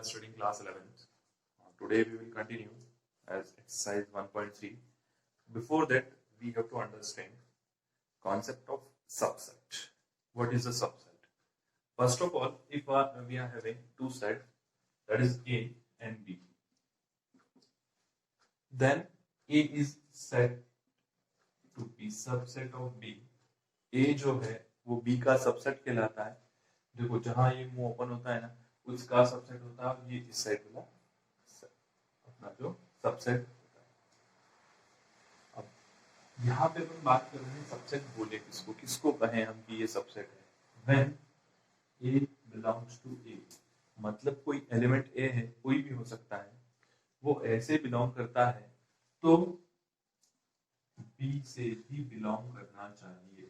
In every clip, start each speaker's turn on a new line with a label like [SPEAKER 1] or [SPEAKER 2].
[SPEAKER 1] studying class 11th. Today we will continue as exercise 1.3. Before that, we have to understand concept of subset. What is a subset? First of all, if we are having two sets, that is A and B, then A is said to be subset of B. A जो है वो B का subset कहलाता है. देखो जहां ये मुंह ओपन होता है ना, उसका सबसेट होता है ये इस साइड वाला अपना जो सबसेट होता है. अब यहाँ पे हम बात कर रहे हैं सबसेट बोले किसको कहें हम कि ये सबसेट है. When A belongs to A, मतलब कोई एलिमेंट A है, कोई भी हो सकता है, वो A से बिलोंग करता है तो B से भी बिलोंग करना चाहिए.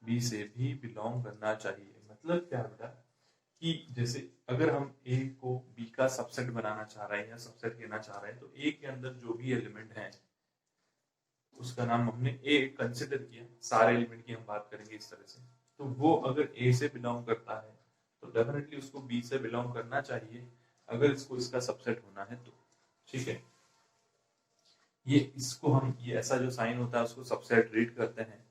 [SPEAKER 1] B से भी बिलोंग करना चाहिए मतलब क्या बेटा कि जैसे अगर हम A को B का सबसेट बनाना चाह रहे हैं या सबसेट कहना चाह रहे हैं तो A के अंदर जो भी एलिमेंट है उसका नाम हमने A कंसिडर किया. सारे एलिमेंट की हम बात करेंगे इस तरह से. तो वो अगर A से बिलोंग करता है तो डेफिनेटली उसको B से बिलोंग करना चाहिए अगर इसको इसका सबसेट होना है तो. ठीक है, ये इसको हम ये ऐसा जो साइन होता है उसको सबसेट रीड करते हैं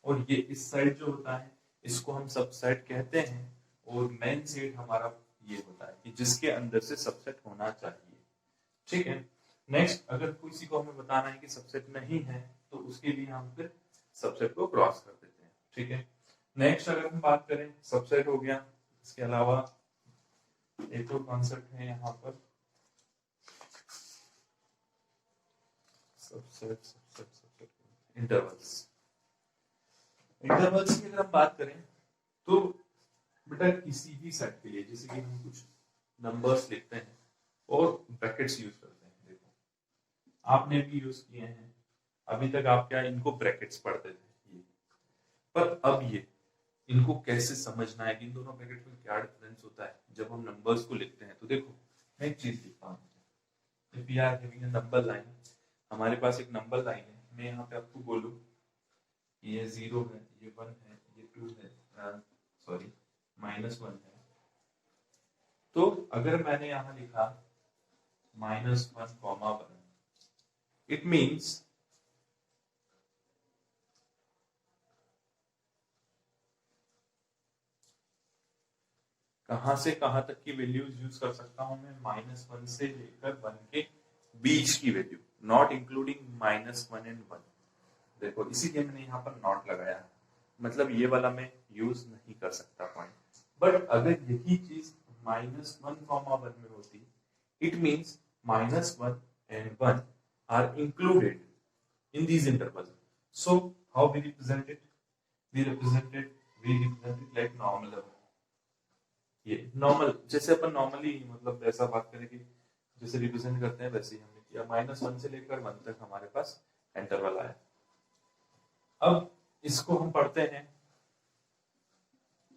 [SPEAKER 1] और ये इस साइड जो होता है इसको हम सबसेट कहते हैं और मेन सेट हमारा ये होता है कि जिसके अंदर से सबसेट होना चाहिए. ठीक है, नेक्स्ट अगर किसी को हमें बताना है कि सबसेट नहीं है तो उसके लिए हम फिर सबसेट को क्रॉस कर देते हैं. ठीक है, नेक्स्ट अगर हम बात करें सबसेट हो गया. इसके अलावा एक और कॉन्सेप्ट है यहाँ पर सबसेट इंटरवल्स. इंटरवल्स की अगर हम बात करें तो बेटा किसी भी सेट के लिए जैसे कि हम कुछ नंबर्स लिखते हैं और ब्रैकेट्स यूज करते हैं. देखो आपने भी यूज किए हैं, अभी तक आप क्या इनको ब्रैकेट्स पढ़ते थे ये, पर अब ये इनको कैसे समझना है कि इन दोनों ब्रैकेट में क्या डिफरेंस होता है जब हम नंबर्स को लिखते हैं. तो देखो मैं एक चीज लिखता हूँ. If we are having a number line, हमारे पास एक नंबर लाइन है. मैं यहाँ पे आपको बोलूं ये 0 है, ये 1 है, ये 2 है, सॉरी -1 है. तो अगर मैंने यहाँ लिखा -1, इट मीन्स कहां से कहां तक की वैल्यूज यूज कर सकता हूं मैं, -1 से लेकर 1 के बीच की वैल्यू, नॉट इंक्लूडिंग -1 एंड 1. देखो इसीलिए मैंने यहाँ पर नॉट लगाया, मतलब ये वाला मैं यूज नहीं कर सकता पॉइंट. बट अगर यही चीज -1, 1 में होती, it means -1 and 1 are included in these intervals. So how we represent it? We represent it like normal. ये नॉर्मल जैसे अपन नॉर्मली मतलब ऐसा बात करें कि जैसे रिप्रेजेंट करते हैं वैसे ही हमने किया. -1 से लेकर 1 तक हमारे पास इंटरवल आया. अब इसको हम पढ़ते हैं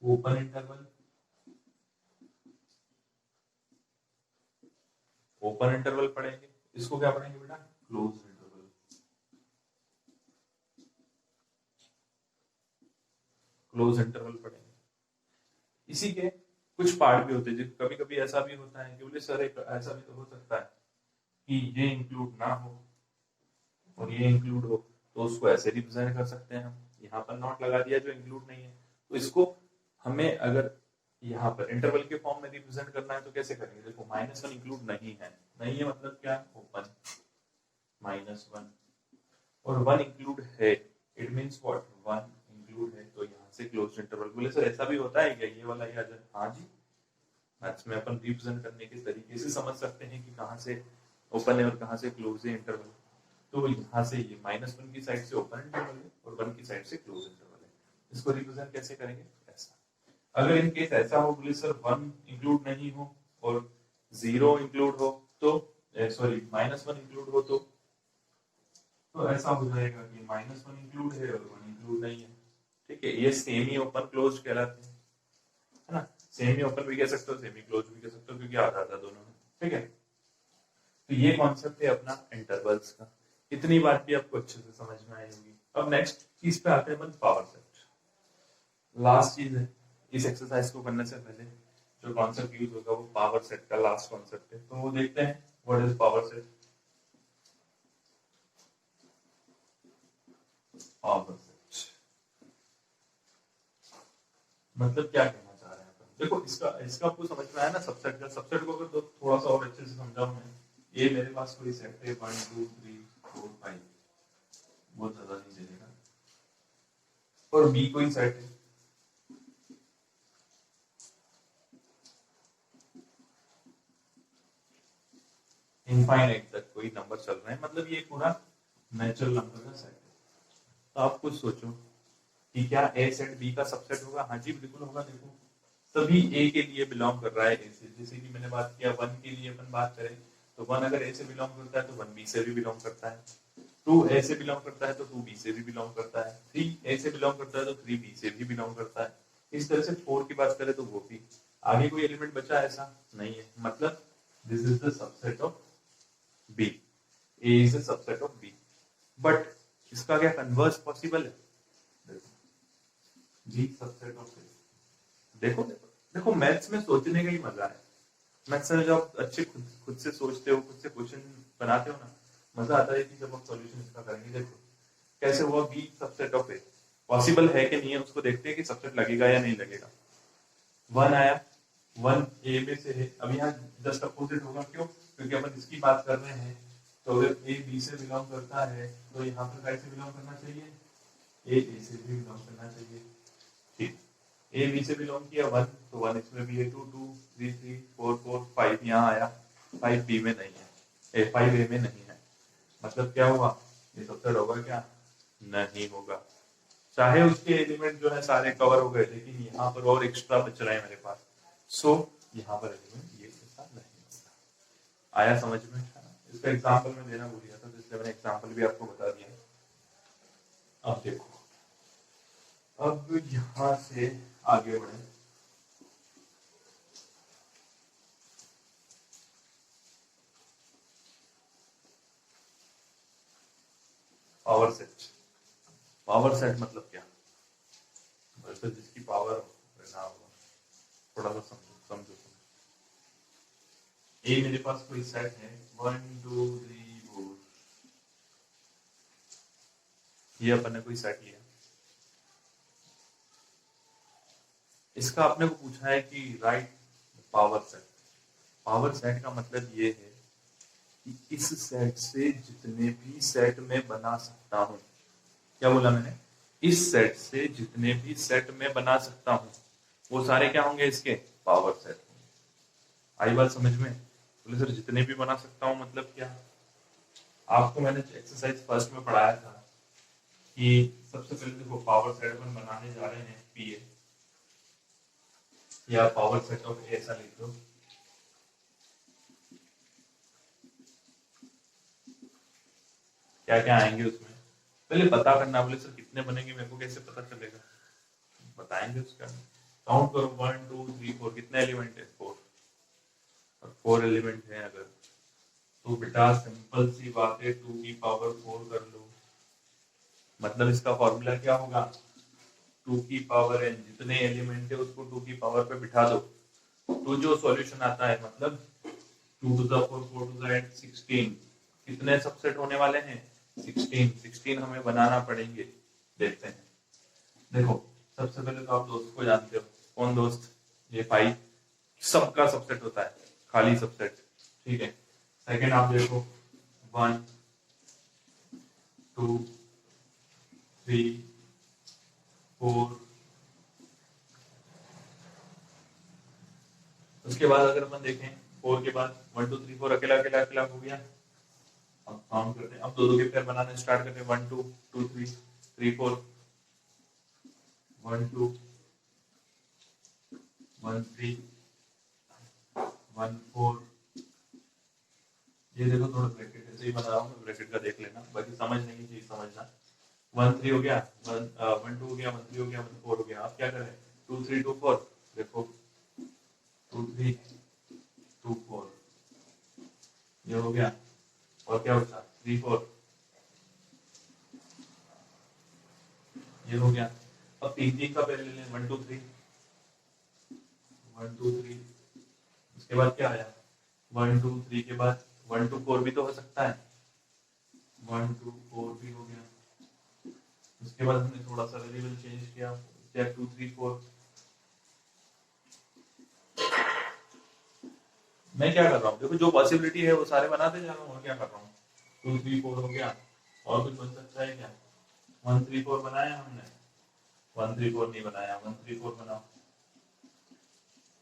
[SPEAKER 1] ओपन इंटरवल. ओपन इंटरवल पढ़ेंगे. इसको क्या पढ़ेंगे बेटा, क्लोज इंटरवल. क्लोज इंटरवल पढ़ेंगे. इसी के कुछ पार्ट भी होते हैं. कभी कभी ऐसा भी होता है कि बोले सर एक ऐसा भी तो हो सकता है कि ये इंक्लूड ना हो और ये इंक्लूड हो, तो उसको ऐसे रिप्रेजेंट कर सकते हैं हम. यहाँ पर नॉट लगा दिया जो इंक्लूड नहीं है, तो इसको हमें अगर यहाँ पर इंटरवल के फॉर्म में रिप्रेजेंट करना है तो कैसे करेंगे. देखो -1 इंक्लूड नहीं है मतलब क्या, ओपन -1 और 1 इंक्लूड है, इट मींस व्हाट, 1 इंक्लूड है तो यहाँ से क्लोज इंटरवल. बोले सर ऐसा भी होता है क्या, ये वाला ही आ जाए. हाँ जी, मैथ्स में अपन रिप्रेजेंट करने के तरीके से समझ सकते हैं कि कहाँ से ओपन है और कहाँ से क्लोज है इंटरवल. तो यहाँ से ये -1 की साइड से ओपन इंटरवल है और 1 की साइड से क्लोज इंटरवल है. इसको रिप्रेजेंट कैसे करेंगे, ऐसा. अगर इन केस ऐसा हो बोले सर 1 इंक्लूड नहीं हो और 0 इंक्लूड हो तो सॉरी -1 इंक्लूड हो तो ऐसा हो जाएगा कि -1 इंक्लूड है और 1 इंक्लूड नहीं है. ठीक है, ये सेमी ओपन क्लोज कहलाते हैं, है ना. सेमी ओपन भी कह सकते हो, सेमी क्लोज भी कह सकते हो क्योंकि आधा आधा दोनों है. ठीक है, तो ये कॉन्सेप्ट है अपना इंटरवल्स का. इतनी बात भी आपको अच्छे से समझ में आई होगी. अब नेक्स्ट चीज पे आते हैं अपन, पावर सेट. लास्ट चीज है इस एक्सरसाइज को करने से पहले जो कॉन्सेप्ट यूज होगा वो पावर सेट का लास्ट कॉन्सेप्ट है। तो वो देखते हैं what is power set. Power set मतलब क्या कहना चाह रहे हैं अपन? देखो इसका इसका आपको समझ में आया ना, सबसेट का। सबसेट को अगर थोड़ा सा और अच्छे से समझाऊं मैं, ये मेरे पास कोई सेट है 1 2 3 4 5, बहुत ज्यादा नहीं चलेगा, और बी कोई सेट है, इनफाइनाइट तक कोई नंबर चल रहे हैं, मतलब ये पूरा नेचुरल नंबर का सेट है। तो आप कुछ सोचो कि क्या ए सेट बी का सबसेट होगा? हाँ जी बिल्कुल होगा। देखो सभी ए के लिए बिलोंग कर रहा है ए से, जैसे कि मैंने बात किया 1 के लिए अपन बात करें तो 1 अगर ए से बिलोंग करता है तो 1 बी से भी बिलोंग करता है, 2 ए से बिलोंग करता है तो 2 बी से भी बिलोंग करता है, 3 ए से बिलोंग करता है तो 3 बी से भी बिलोंग करता है। इस तरह से 4 की बात करें तो वो भी। आगे कोई एलिमेंट बचा ऐसा नहीं है, मतलब this is the subset of B, A is the subset of B. But इसका क्या कन्वर्स पॉसिबल है? B subset of A. देखो देखो देखो, मैथ्स में सोचने का ही मजा है। मैथ्स में जब अच्छे खुद खुद से सोचते हो, खुद से क्वेश्चन बनाते हो ना, मजा आता है कि जब हम सॉल्यूशन इसका करेंगे। देखो कैसे हुआ B subset of A, possible है कि नहीं है उसको देखते हैं कि सबसेट लगेगा या नहीं लगेगा। 1 आया, 1 ए में से है, अब यहाँ जस्ट अपोजिट होगा, क्यों? क्योंकि अपन इसकी बात कर रहे हैं। तो अगर ए बी से बिलोंग करता है तो यहाँ पर कैसे बिलोंग करना चाहिए? ए से भी बिलोंग करना चाहिए। ठीक, ए बी से बिलोंग किया 1, तो 1 इसमें भी है, 2 2 3 3 4 4 5 यहाँ आया, 5 बी में नहीं है, 5 ए में नहीं है। मतलब क्या हुआ? ये सबसेट होगा क्या? नहीं होगा। चाहे उसके एलिमेंट जो है सारे कवर हो गए, लेकिन यहाँ पर और एक्स्ट्रा बच रहे हैं मेरे पास, सो यहाँ पर एलिमेंट ये ऐसा नहीं होगा। आया समझ में? इसका एग्जांपल मैं देना भूल गया था, तो इसलिए मैंने एग्जांपल भी आपको बता दिया। अब देखो, अब यहाँ से आगे बढ़े। पावर सेट, पावर सेट मतलब क्या? मतलब जिसकी पावर ना हो, थोड़ा सा समझो समझो। ए मेरे पास कोई सेट है 1 2 3 4, ये अपन ने कोई सेट लिया, इसका आपने को पूछा है कि right power set. Power set का मतलब ये है कि इस सेट से जितने भी सेट में बना सकता हूं, क्या बोला मैंने? इस सेट से जितने भी सेट में बना सकता हूं वो सारे क्या होंगे? इसके पावर सेट होंगे। आई बात समझ में? बोले सर जितने भी बना सकता हूं मतलब क्या? आपको मैंने एक्सरसाइज फर्स्ट में पढ़ाया था कि सबसे पहले देखो पावर सेट अपन बनाने जा रहे हैं पी ए, या पावर सेट ऑफ ए ऐसा लिख दो। क्या क्या आएंगे उसमें पहले पता करना। बोले सर कितने बनेंगे, मेरे को कैसे पता चलेगा? बताएंगे उसका, काउंट करो 1 2 3 4, कितने एलिमेंट है? 4, और 4 एलिमेंट है अगर, तो बेटा सिंपल सी बात है 2 की पावर 4 कर लो। मतलब इसका फॉर्मूला क्या होगा? 2 की पावर n, जितने एलिमेंट है उसको 2 की पावर पे बिठा दो, तो जो सॉल्यूशन आता है, मतलब 2 to the 4 4 to the 8 16, कितने सबसेट होने वाले हैं? 16। 16 हमें बनाना पड़ेंगे, देखते हैं। देखो सबसे पहले तो आप दोस्त को जानते हो, कौन दोस्त? ये 5 सबका सबसेट होता है, खाली सबसेट, ठीक है। सेकंड आप देखो 1 2 3 4, उसके बाद अगर अपन देखें 4 के बाद 1 2 3 4 अकेला अकेला अकेला हो गया। अब काउंट करते हैं, अब दो के पेयर बनाने स्टार्ट करते हैं। 1 2 2 3 3 4, 1 2 1 3 1 4। ये देखो थोड़ा ब्रैकेट ऐसे ही बना रहा हूँ, ब्रैकेट का देख लेना, बाकी समझ नहीं चाहिए समझना। 1 3 हो गया, 1 2 हो गया, 1 3 हो गया, 1 4 हो गया। अब क्या करें? 2 3 2 4, देखो 2 3 2 4, ये हो गया। और क्या बचा? 3 4, ये हो गया। अब 3 3 का पहले ले लें, 1 2 3 1 2 3, उसके बाद क्या आया 1 2 3 के बाद 1 2 4 भी तो हो सकता है, 1 2 4 भी हो गया। उसके बाद हमने थोड़ा सा वेरिएबल चेंज किया, चेक 2 3 4। मैं क्या कर रहा हूँ, देखो जो पॉसिबिलिटी है वो सारे बनाते जा रहा हूँ, और क्या कर रहा हूँ, 2 3 4 हो गया। और कुछ बन सकता है क्या, 1 3 4 बनाया हमने, 1 3 4 नहीं बनाया, 1 3 4 बनाओ,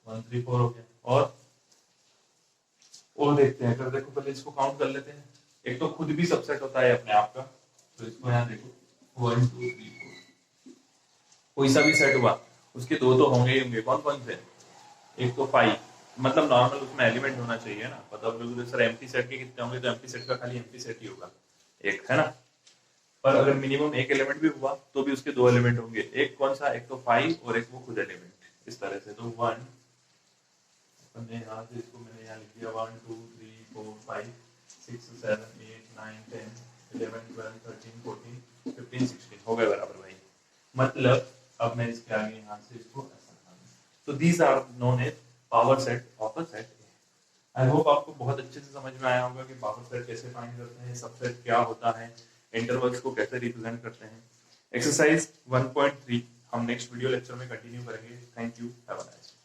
[SPEAKER 1] 1 3 4 हो गया। और देखते हैं, अगर देखो पहले इसको काउंट कर लेते हैं। एक तो खुद भी सबसेट होता है अपने आप का, तो इसको यहाँ देखो 1 2 3 4, कोई सा भी सेट हुआ उसके दो तो होंगे ही होंगे। कौन कौन से, एक तो 5, मतलब नॉर्मल उसमें एलिमेंट होना चाहिए ना, पता बोलोगे सर एम्प्टी सेट के कितने होंगे, तो एम्प्टी सेट का खाली एम्प्टी सेट ही होगा एक, है ना। पर अगर मिनिमम एक एलिमेंट भी हुआ तो भी उसके दो एलिमेंट होंगे, एक कौन सा, एक तो 5 और एक वो खुद एलिमेंट, इस तरह से। तो 1 हमने यहाँ से इसको मैंने यहाँ लिख दिया 1 2 3 4 5 6 7 8 9 10 11 12 13 14 15 16 हो गए बराबर भाई। मतलब अब मैं इसके आगे यहाँ से इसको ऐसा लिखूंगा। तो these are known as power set of a set. I hope आपको बहुत अच्छे से समझ में आया होगा कि पावर सेट कैसे फाइंड करते हैं, सबसेट क्या होता है, इंटरवल्स को कैसे रिप्रेजेंट करते हैं। एक्सरसाइज 1.3 हम नेक्स्ट वीडियो लेक्चर में कंटिन्यू करेंगे। Thank you, have a nice day.